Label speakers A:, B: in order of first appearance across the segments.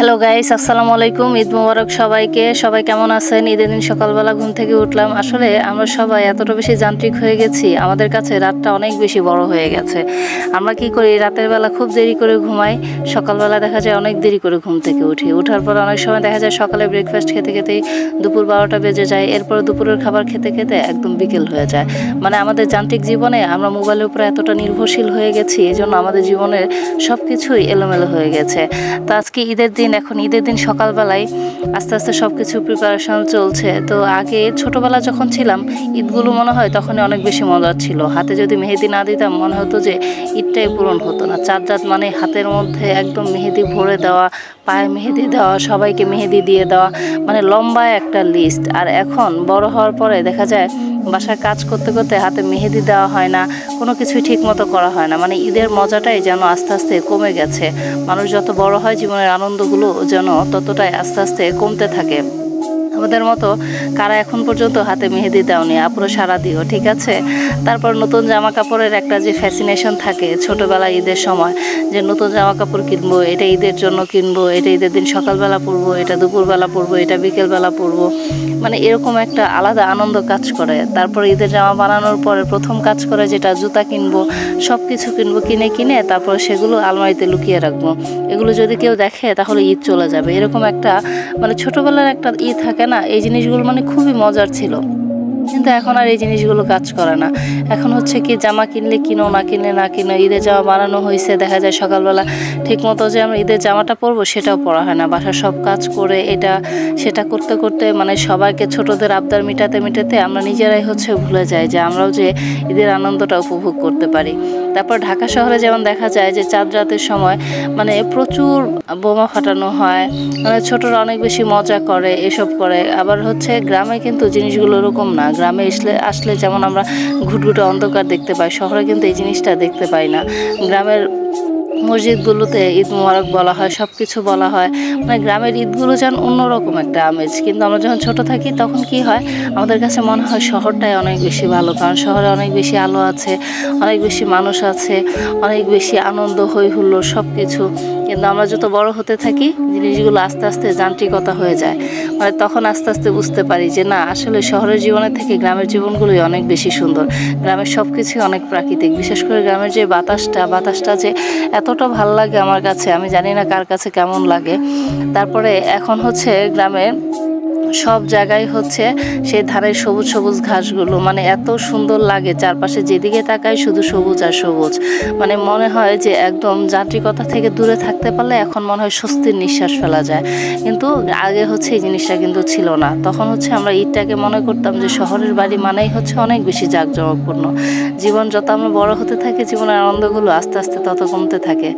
A: Hello guys, আসসালামু আলাইকুম। ঈদ মোবারক সবাইকে। সবাই কেমন আছেন? ঈদের দিন সকালবেলা ঘুম থেকে উঠলাম। আসলে আমরা সবাই এতটা বেশি যান্ত্রিক হয়ে গেছি, আমাদের কাছে রাতটা অনেক বেশি বড় হয়ে গেছে। আমরা কি করি, রাতের বেলা খুব দেরি করে ঘুমাই, সকালবেলা দেখা যায় অনেক দেরি করে ঘুম থেকে উঠি। ওঠার পর অনেক সময় দেখা যায় সকালে ব্রেকফাস্ট খেতে খেতেই দুপুর 12টা বেজে যায়। এরপর দুপুরের খাবার খেতে খেতে একদম বিকেল হয়ে যায়। মানে আমাদের যান্ত্রিক জীবনে আমরা মোবাইলের উপরে এতটা নির্ভরশীল হয়ে গেছি, এজন্য আমাদের জীবনের সব কিছুই এলোমেলো হয়ে গেছে। তো আজকে ঈদের দিন, এখন ঈদের দিন সকালবেলায় আস্তে আস্তে সব কিছু প্রিপারেশন চলছে। তো আগে ছোটোবেলা যখন ছিলাম, ঈদগুলো মনে হয় তখনই অনেক বেশি মজার ছিল। হাতে যদি মেহেদি না দিতাম মনে হতো যে ঈদটাই পূরণ হতো না। চাঁদ রাত মানে হাতের মধ্যে একদম মেহেদি ভরে দেওয়া, পায়ে মেহেদি দেওয়া, সবাইকে মেহেদি দিয়ে দেওয়া, মানে লম্বা একটা লিস্ট। আর এখন বড় হওয়ার পরে দেখা যায় বাসায় কাজ করতে করতে হাতে মেহেদি দেওয়া হয় না, কোনো কিছুই ঠিক মতো করা হয় না। মানে ঈদের মজাটাই যেন আস্তে আস্তে কমে গেছে। মানুষ যত বড় হয় জীবনের আনন্দগুলো যেন ততটাই আস্তে আস্তে কমতে থাকে। আমাদের মতো কারা এখন পর্যন্ত হাতে মেহেদি দাওনি, আপুরো সারা দিও, ঠিক আছে? তারপর নতুন জামা কাপড়ের একটা যে ফ্যাসিনেশন থাকে ছোটোবেলায় ঈদের সময়, যে নতুন জামা কাপড় কিনবো, এটা ঈদের জন্য কিনবো, এটা ঈদের দিন সকালবেলা পরবো, এটা দুপুরবেলা পরবো, এটা বিকেলবেলা পরবো, মানে এরকম একটা আলাদা আনন্দ কাজ করে। তারপর ঈদের জামা বানানোর পরে প্রথম কাজ করে যেটা, জুতা কিনবো, সব কিছু কিনবো, কিনে তারপর সেগুলো আলমারিতে লুকিয়ে রাখবো। এগুলো যদি কেউ দেখে তাহলে ঈদ চলে যাবে, এরকম একটা মানে ছোটোবেলার একটা থাকে না, এই জিনিসগুলো মানে খুবই মজার ছিল। কিন্তু এখন আর এই জিনিসগুলো কাজ করে না। এখন হচ্ছে কি, জামা কিনলে কিনো, না কিনলে না কিনো। ঈদের জামা বানানো হয়েছে, দেখা যায় সকালবেলা ঠিক মতো যে আমরা ঈদের জামাটা পরবো সেটাও পরা হয় না। বাসার সব কাজ করে এটা সেটা করতে করতে মানে সবাইকে ছোটদের আবদার মেটাতে আমরা নিজেরাই হচ্ছে ভুলে যাই যে আমরাও যে ঈদের আনন্দটা উপভোগ করতে পারি। তারপর ঢাকা শহরে যেমন দেখা যায় যে চাঁদ রাতের সময় মানে প্রচুর বোমা ফাটানো হয়, মানে ছোটরা অনেক বেশি মজা করে, এসব করে। আবার হচ্ছে গ্রামে কিন্তু জিনিসগুলো এরকম না। গ্রামে আসলে যেমন আমরা ঘুটঘুটে অন্ধকার দেখতে পাই, শহরে কিন্তু এই জিনিসটা দেখতে পাই না। গ্রামের মসজিদগুলোতে ঈদ মোবারক বলা হয়, সব কিছু বলা হয়, মানে গ্রামের ঈদগুলো যেন অন্যরকম একটা আমেজ। কিন্তু আমরা যখন ছোট থাকি তখন কি হয়, আমাদের কাছে মনে হয় শহরটাই অনেক বেশি ভালো, কারণ শহরে অনেক বেশি আলো আছে, অনেক বেশি মানুষ আছে, অনেক বেশি আনন্দ হই হুল্লোড় সব কিছু। কিন্তু আমরা যত বড় হতে থাকি জিনিসগুলো আস্তে আস্তে যান্ত্রিকতা হয়ে যায়। মানে তখন আস্তে আস্তে বুঝতে পারি যে না, আসলে শহরের জীবনের থেকে গ্রামের জীবনগুলোই অনেক বেশি সুন্দর। গ্রামের সব কিছুই অনেক প্রাকৃতিক, বিশেষ করে গ্রামের যে বাতাসটা যে এতটা ভালো লাগে আমার কাছে, আমি জানি না কার কাছে কেমন লাগে। তারপরে এখন হচ্ছে গ্রামের সব জায়গায় হচ্ছে সেই ধানের সবুজ সবুজ ঘাসগুলো, মানে এত সুন্দর লাগে, চারপাশে যেদিকে তাকাই শুধু সবুজ আর সবুজ। মানে মনে হয় যে একদম যান্ত্রিকতা থেকে দূরে থাকতে পারলে এখন মনে হয় স্বস্তির নিঃশ্বাস ফেলা যায়। কিন্তু আগে হচ্ছে এই জিনিসটা কিন্তু ছিল না। তখন হচ্ছে আমরা ঈদটাকে মনে করতাম যে শহরের বাড়ি মানেই হচ্ছে অনেক বেশি জাঁকজমকপূর্ণ। জীবন যত আমরা বড় হতে থাকি, জীবনের আনন্দগুলো আস্তে আস্তে তত কমতে থাকে।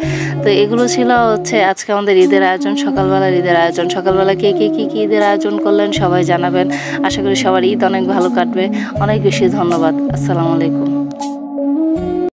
A: তো এগুলো ছিল হচ্ছে আজকে আমাদের ঈদের আয়োজন, সকালবেলার ঈদের আয়োজন। সকালবেলা কে কি ঈদের আয়োজন করলেন সবাই জানাবেন। আশা করি সবার ঈদ অনেক ভালো কাটবে। অনেক বেশি ধন্যবাদ। আসসালামু আলাইকুম।